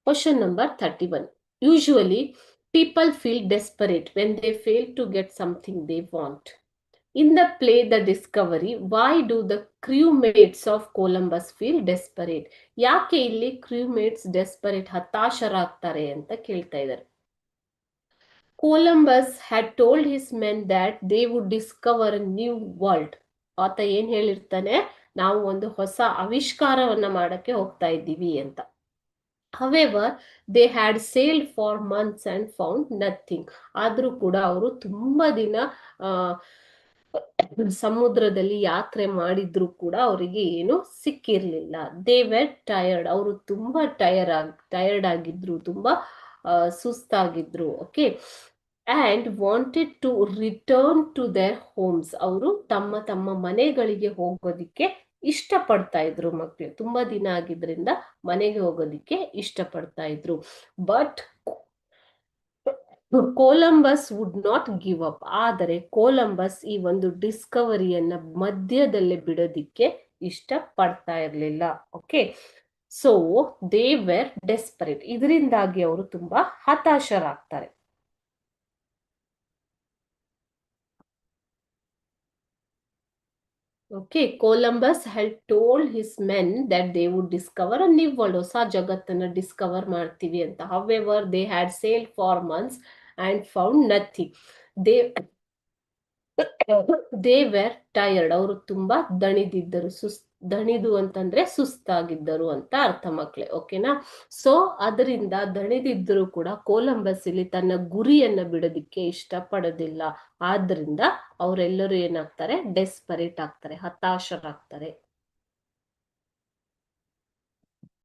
Question number 31. Usually, people feel desperate when they fail to get something they want. In the play The Discovery, why do the crewmates of Columbus feel desperate? ಯಾಕೆ ಇಲ್ಲಿ crewmates desperate ಹತಾಶರಾಗ್ತಾರೆ ಅಂತ ಕೇಳ್ತಾ ಇದ್ದಾರೆ. Columbus had told his men that they would discover a new world. ಆತ ಏನ್ ಹೇಳಿರ್ತಾನೆ, ನಾವು ಒಂದು ಹೊಸ ಆವಿಷ್ಕಾರವನ್ನ ಮಾಡಕ್ಕೆ ಹೋಗ್ತಾ ಇದ್ದೀವಿ ಅಂತ. However, they had sailed for months and found nothing. ಆದ್ರೂ ಕೂಡ ಅವರು ತುಂಬಾ ದಿನ ಸಮುದ್ರದಲ್ಲಿ ಯಾತ್ರೆ ಮಾಡಿದ್ರು ಕೂಡ ಅವರಿಗೆ ಏನು ಸಿಕ್ಕಿರ್ಲಿಲ್ಲ. ದೇ ವೆರ್ ಟಯರ್ಡ್, ಅವರು ತುಂಬಾ ಟಯರ್ಡ್ ಆಗಿದ್ರು, ತುಂಬಾ ಸುಸ್ತಾಗಿದ್ರು. Okay, and wanted to return to their homes. ಅವರು ತಮ್ಮ ಮನೆಗಳಿಗೆ ಹೋಗೋದಿಕ್ಕೆ ಇಷ್ಟಪಡ್ತಾ ಇದ್ರು. ಮಕ್ಕಳು ತುಂಬಾ ದಿನ ಆಗಿದ್ರಿಂದ ಮನೆಗೆ ಹೋಗೋದಿಕ್ಕೆ ಇಷ್ಟಪಡ್ತಾ ಇದ್ರು. But Columbus would not give up. ಆದರೆ ಕೊಲಂಬಸ್ ಈ ಒಂದು ಡಿಸ್ಕವರಿಯನ್ನ ಮಧ್ಯದಲ್ಲೇ ಬಿಡೋದಿಕ್ಕೆ ಇಷ್ಟ ಪಡ್ತಾ ಇರ್ಲಿಲ್ಲ. Okay, so they were desperate. ಇದರಿಂದಾಗಿ ಅವರು ತುಂಬಾ ಹತಾಶರಾಗ್ತಾರೆ. Okay, Columbus had told his men that they would discover a new world. ಹೊಸ ಜಗತ್ತನ್ನ ಡಿಸ್ಕವರ್ ಮಾಡ್ತೀವಿ ಅಂತ. However they had sailed for months and found nothing. They were tired. ಅವರು ತುಂಬಾ ದಣಿದಿದ್ದರು. ದಣಿದು ಅಂತಂದ್ರೆ ಸುಸ್ತಾಗಿದ್ದರು ಅಂತ ಅರ್ಥ ಮಕ್ಕಳೇ. ಓಕೆನಾ? ಸೊ ಅದರಿಂದ ದಣಿದಿದ್ದರೂ ಕೂಡ ಕೊಲಂಬಸ್ ಇಲ್ಲಿ ತನ್ನ ಗುರಿಯನ್ನ ಬಿಡೋದಿಕ್ಕೆ ಇಷ್ಟ ಪಡೋದಿಲ್ಲ. ಆದ್ರಿಂದ ಅವರೆಲ್ಲರೂ ಏನಾಗ್ತಾರೆ, ಡೆಸ್ಪರೇಟ್ ಆಗ್ತಾರೆ, ಹತಾಶರಾಗ್ತಾರೆ.